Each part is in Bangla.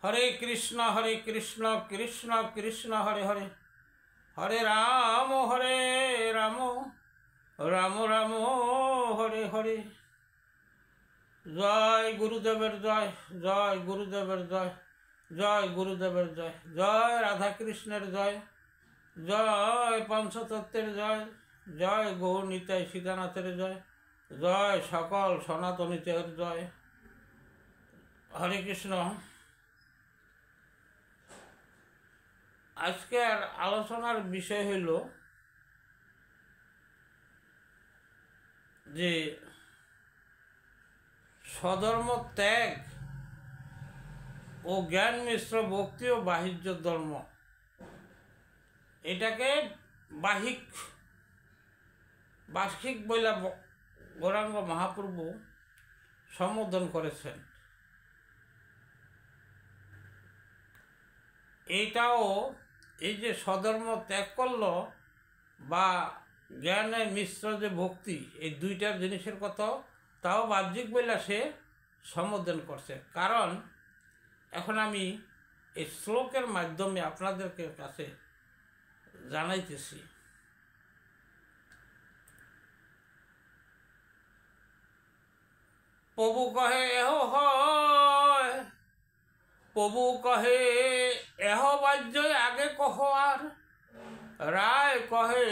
हरे कृष्ण कृष्ण कृष्ण हरे हरे हरे राम राम राम हरे हरे। जय गुरुदेवर जय, जय गुरुदेवर जय, जय गुरुदेवर जय, जय राधा कृष्णर जय, जय पंचतत्वेर जय, जय गौर निताय सीतानाथेर जय, जय सकल सनातनीतेर जय। हरे कृष्ण। आजकेर आलोचनार विषय हইল যে स्वधर्म त्याग और ज्ञान मिश्र भक्ति और बाह्य धर्म एटाके बार्षिक बइला गौरांग महाप्रभु सम्बोधन करेছেন। एटाओ এই যে স্বধর্ম ত্যাগ করলো বা জ্ঞানের মিশ্র যে ভক্তি, এই দুইটার জিনিসের কথা তাও বাহ্যিক বইলা সে সম্বোধন করছে। কারণ এখন আমি এই শ্লোকের মাধ্যমে আপনাদেরকে কাছে জানাইতেছি। প্রভু কহে এহ হয়, প্রভু কহে এহ বাহ্য আগে কহ আর, রায় কহে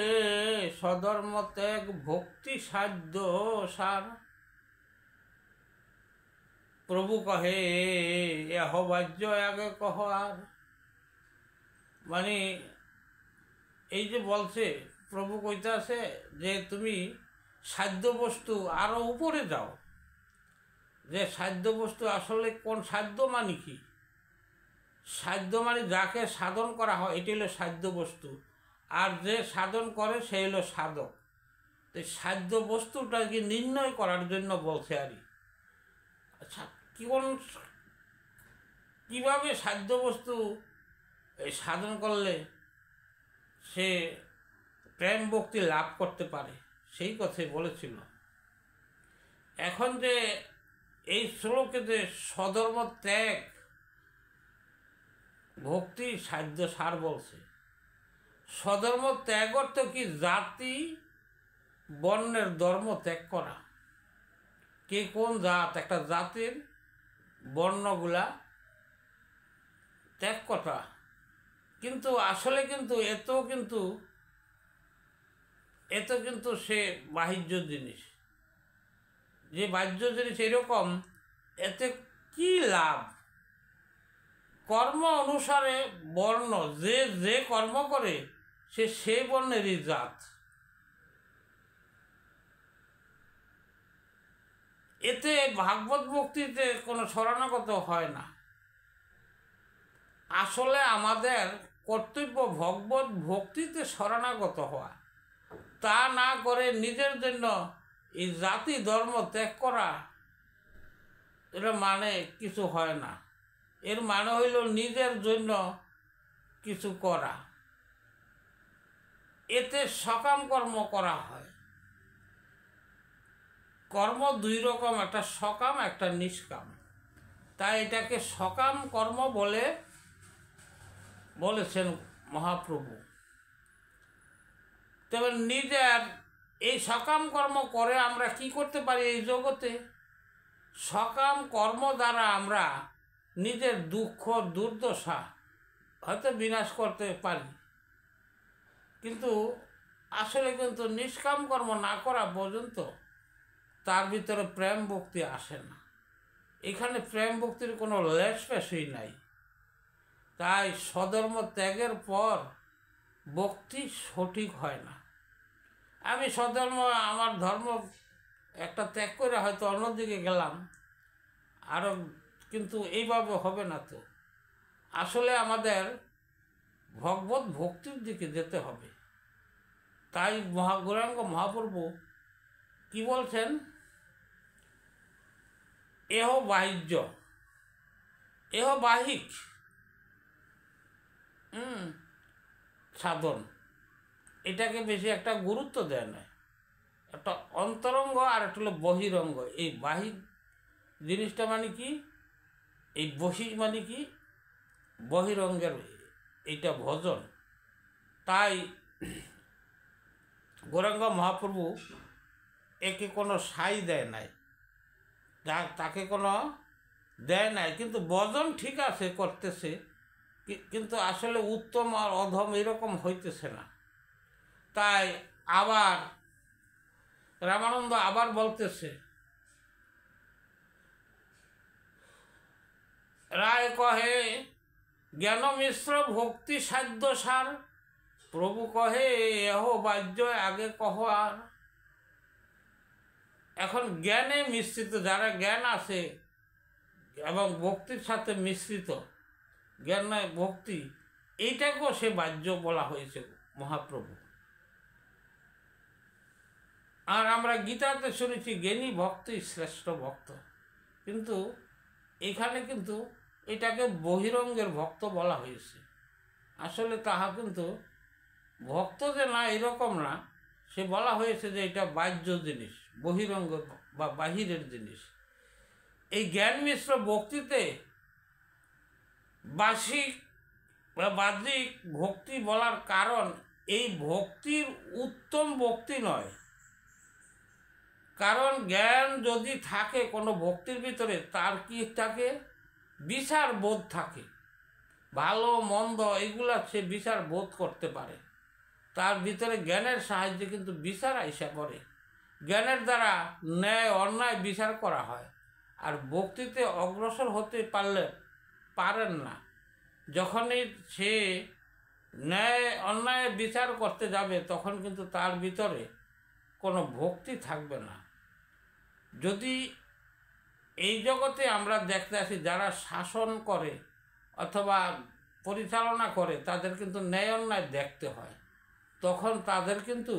স্বধর্ম ত্যাগ ভক্তি সাধ্য সার। প্রভু কহে এহ বাহ্য আগে কহ আর, মানে এই যে বলছে প্রভু কইতে আছে যে তুমি সাধ্য বস্তু আরো উপরে যাও, যে সাধ্য বস্তু আসলে কোন সাধ্য মানে কি? সাধ্য মানে যাকে সাধন করা হয় এটি হলো সাধ্য বস্তু, আর যে সাধন করে সে হলো সাধক। তো সাধ্য বস্তুটাকে নির্ণয় করার জন্য বলছে আর। আচ্ছা, কীভাবে সাধ্য বস্তু সাধন করলে সে প্রেম ভক্তি লাভ করতে পারে সেই কথাই বলেছিল। এখন যে এই শ্লোকে যে স্বধর্ম ত্যাগ ভক্তি সাধ্য সার বলছে, স্বধর্ম ত্যাগ অর্থ কি? জাতি বর্ণের ধর্ম ত্যাগ করা। কে কোন জাত, একটা জাতির বর্ণগুলা ত্যাগ করা। কিন্তু আসলে কিন্তু এত কিন্তু সে বাহ্য জিনিস, যে বাহ্য জিনিস এরকম, এতে কি লাভ? কর্ম অনুসারে বর্ণ, যে যে কর্ম করে সে সেই বর্ণেরই জাত। এতে ভাগবত ভক্তিতে কোনো শরণাগত হয় না। আসলে আমাদের কর্তব্য ভগবত ভক্তিতে শরণাগত হওয়া, তা না করে নিজের জন্য এই জাতি ধর্ম ত্যাগ করা, এটা মানে কিছু হয় না। এর মানে হইল নিজের জন্য কিছু করা। এতে সকাম কর্ম করা হয়। কর্ম দুই রকম, একটা সকাম একটা নিষ্কাম। তাই এটাকে সকাম কর্ম বলেছেন মহাপ্রভু। তবে নিজের এই সকাম কর্ম করে আমরা কি করতে পারি এই জগতে? সকাম কর্ম দ্বারা আমরা নিজের দুঃখ দুর্দশা হয়তো বিনাশ করতে পারি, কিন্তু আসলে কিন্তু নিষ্কাম কর্ম না করা পর্যন্ত তার ভিতরে প্রেম ভক্তি আসে না। এখানে প্রেম ভক্তির কোনো লেশপেশই নাই। তাই স্বধর্ম ত্যাগের পর ভক্তি সঠিক হয় না। আমি স্বধর্ম, আমার ধর্ম একটা ত্যাগ করে হয়তো অন্যদিকে গেলাম আরও, কিন্তু এইভাবে হবে না। তো আসলে আমাদের ভগবত ভক্তির দিকে যেতে হবে। তাই গৌরাঙ্গ মহাপ্রভু কি বলছেন? এহ বাহ্য, এহ বাহিক সাধন, এটাকে বেশি একটা গুরুত্ব দেয় না। একটা অন্তরঙ্গ আর একটা হলো বহিরঙ্গ। এই বাহিক জিনিসটা মানে কি? এই বহি মানে কি? বহিরঙ্গের এইটা ভজন। তাই গৌরাঙ্গ মহাপ্রভু একে কোনো সাই দেয় নাই, তাকে কোনো দেয় নাই, কিন্তু ভজন ঠিক আছে করতেছে, কিন্তু আসলে উত্তম আর অধম এরকম হইতেছে না। তাই আবার রামানন্দ আবার বলতেছে, রায় কহে জ্ঞান মিশ্র ভক্তি সাধ্য সার, প্রভু কহে এহ বাহ্য আগে কহ আর। এখন জ্ঞানে মিশ্রিত, যারা জ্ঞান আছে এবং ভক্তির সাথে মিশ্রিত, জ্ঞান নয় ভক্তি, এইটাকেও সে বাহ্য বলা হয়েছে মহাপ্রভু। আর আমরা গীতাতে শুনেছি জ্ঞানী ভক্তই শ্রেষ্ঠ ভক্ত, কিন্তু এখানে কিন্তু এটাকে বহিরঙ্গের ভক্ত বলা হয়েছে। আসলে তাহা কিন্তু ভক্ত যে না এরকম না, সে বলা হয়েছে যে এটা বাহ্য জিনিস, বহিরঙ্গ বা বাহিরের জিনিস। এই জ্ঞান মিশ্র ভক্তিতে বাসিক বা বাহ্যিক ভক্তি বলার কারণ, এই ভক্তির উত্তম ভক্তি নয়। কারণ জ্ঞান যদি থাকে কোনো ভক্তির ভিতরে, তার কি থাকে, বিচার বোধ থাকে, ভালো মন্দ এগুলা সে বিচার বোধ করতে পারে। তার ভিতরে জ্ঞানের সাহায্যে কিন্তু বিচার আইসা পড়ে, জ্ঞানের দ্বারা ন্যায় অন্যায় বিচার করা হয়। আর ভক্তিতে অগ্রসর হতে পারেন না। যখনই সে ন্যায় অন্যায় বিচার করতে যাবে, তখন কিন্তু তার ভিতরে কোনো ভক্তি থাকবে না। যদি এই জগতে আমরা দেখতে আসি, যারা শাসন করে অথবা পরিচালনা করে, তাদের কিন্তু ন্যায় অন্যায় দেখতে হয়, তখন তাদের কিন্তু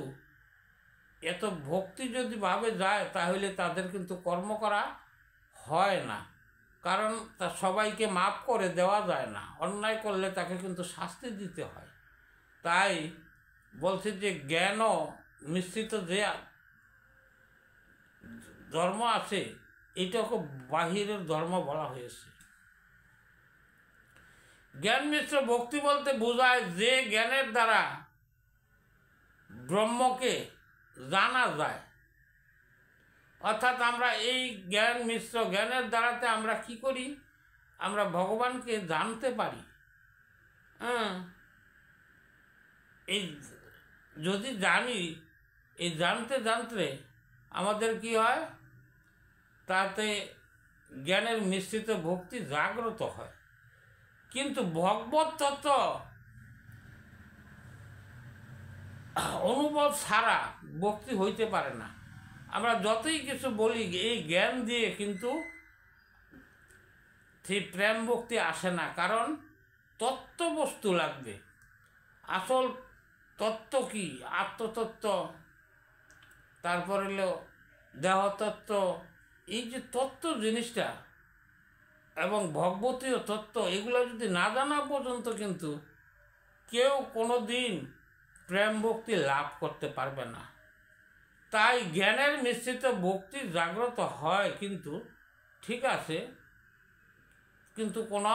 এত ভক্তি যদি ভাবে যায়, তাহলে তাদের কিন্তু কর্ম করা হয় না। কারণ তা সবাইকে মাফ করে দেওয়া যায় না, অন্যায় করলে তাকে কিন্তু শাস্তি দিতে হয়। তাই বলছে যে জ্ঞান মিশ্রিত যে ধর্ম আছে, এটাকে বাহিরের ধর্ম বলা হয়েছে। জ্ঞান মিশ্র ভক্তি বলতে বোঝায় যে জ্ঞানের দ্বারা ব্রহ্মকে জানা যায়। অর্থাৎ আমরা এই জ্ঞান মিশ্র জ্ঞানের দ্বারাতে আমরা কি করি, আমরা ভগবানকে জানতে পারি। এই যদি জানি, এই জানতে জানতে আমাদের কি হয়, তাতে জ্ঞানের মিশ্রিত ভক্তি জাগ্রত হয়। কিন্তু ভগবত তত্ত্ব অনুভব ছাড়া ভক্তি হইতে পারে না। আমরা যতই কিছু বলি, এই জ্ঞান দিয়ে কিন্তু সেই প্রেম ভক্তি আসে না। কারণ তত্ত্ববস্তু লাগবে। আসল তত্ত্ব কি, আত্মতত্ত্ব, তারপর হলো দেহতত্ত্ব, এই যে তত্ত্ব জিনিসটা এবং ভগবতীয় তত্ত্ব, এগুলো যদি না জানা পর্যন্ত কিন্তু কেউ কোনো দিন প্রেম ভক্তি লাভ করতে পারবে না। তাই জ্ঞানের মিশ্রিত ভক্তি জাগ্রত হয়, কিন্তু ঠিক আছে, কিন্তু কোনো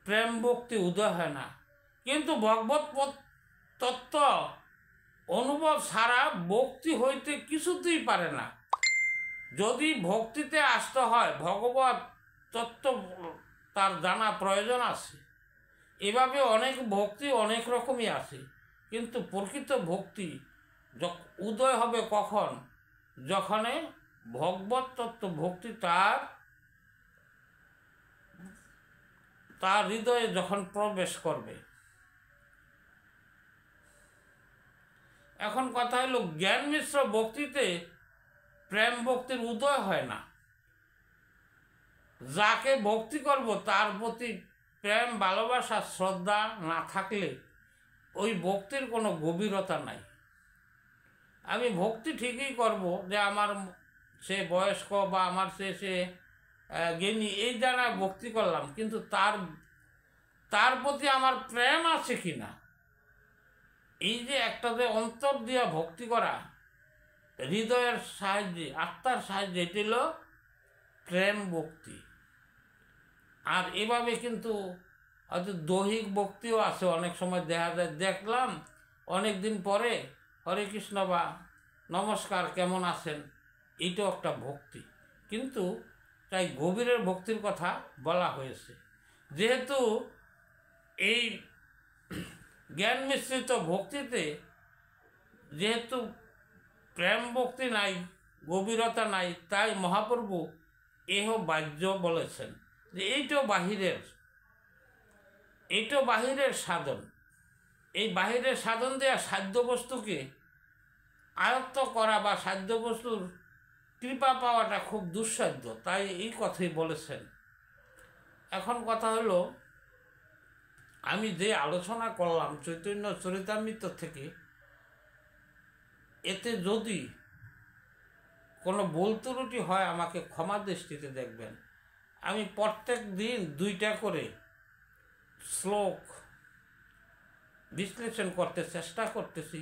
প্রেম ভক্তি উদয় হয় না। কিন্তু ভগবত তত্ত্ব অনুভব ছাড়া ভক্তি হইতে কিছুতেই পারে না। যদি ভক্তিতে আসতে হয়, ভগবত তত্ত্ব তার জানা প্রয়োজন আছে। এভাবে অনেক ভক্তি অনেক রকমই আছে, কিন্তু প্রকৃত ভক্তি উদয় হবে কখন, যখনে ভগবত তত্ত্ব ভক্তি তার হৃদয়ে যখন প্রবেশ করবে। এখন কথা হলো, জ্ঞান মিশ্র ভক্তিতে প্রেম ভক্তির উদয় হয় না। যাকে ভক্তি করব তার প্রতি প্রেম ভালোবাসা শ্রদ্ধা না থাকলে ওই ভক্তির কোনো গভীরতা নাই। আমি ভক্তি ঠিকই করব, যে আমার সে বয়স্ক বা আমার সে জ্ঞানী, এই জায়গায় ভক্তি করলাম, কিন্তু তার প্রতি আমার প্রেম আছে কি না, এই যে একটা যে অন্তর দিয়া ভক্তি করা, হৃদয়ের সাহায্যে, আত্মার সাহায্যে, এটি হলো প্রেম ভক্তি। আর এভাবে কিন্তু হয়তো দৈহিক ভক্তিও আছে, অনেক সময় দেখা যায়, দেখলাম অনেক দিন পরে হরে কৃষ্ণ বা নমস্কার কেমন আছেন, এইটাও একটা ভক্তি। কিন্তু তাই গভীরের ভক্তির কথা বলা হয়েছে। যেহেতু এই জ্ঞান মিশ্রিত ভক্তিতে যেহেতু প্রেম ভক্তি নাই, গভীরতা নাই, তাই মহাপ্রভু এহ বাহ্য বলেছেন যে এইটাও বাহিরের সাধন। এই বাহিরের সাধন দেওয়া সাধ্য বস্তুকে আয়ত্ত করা বা সাধ্য বস্তুর কৃপা পাওয়াটা খুব দুঃসাধ্য, তাই এই কথাই বলেছেন। এখন কথা হলো, আমি যে আলোচনা করলাম চৈতন্য চরিতামৃত থেকে, এতে যদি কোনো ভুল ত্রুটি হয় আমাকে ক্ষমা দৃষ্টিতে দেখবেন। আমি প্রত্যেক দিন 2টা করে শ্লোক বিশ্লেষণ করতে চেষ্টা করতেছি,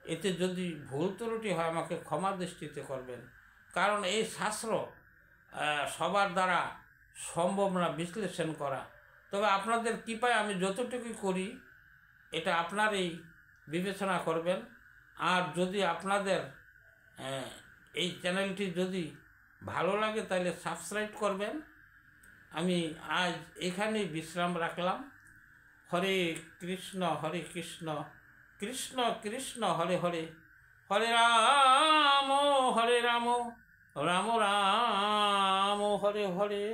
এতে যদি ভুল ত্রুটি হয় আমাকে ক্ষমা দৃষ্টিতে করবেন। কারণ এই শাস্ত্র সবার দ্বারা সম্ভব না বিশ্লেষণ করা, তবে আপনাদের কৃপায় আমি যতটুকু করি এটা আপনারই বিবেচনা করবেন। আর যদি আপনাদের এই চ্যানেলটি যদি ভালো লাগে তাহলে সাবস্ক্রাইব করবেন। আমি আজ এখানেই বিশ্রাম রাখলাম। হরে কৃষ্ণ কৃষ্ণ কৃষ্ণ হরে হরে, হরে রাম রাম রাম হরে হরে।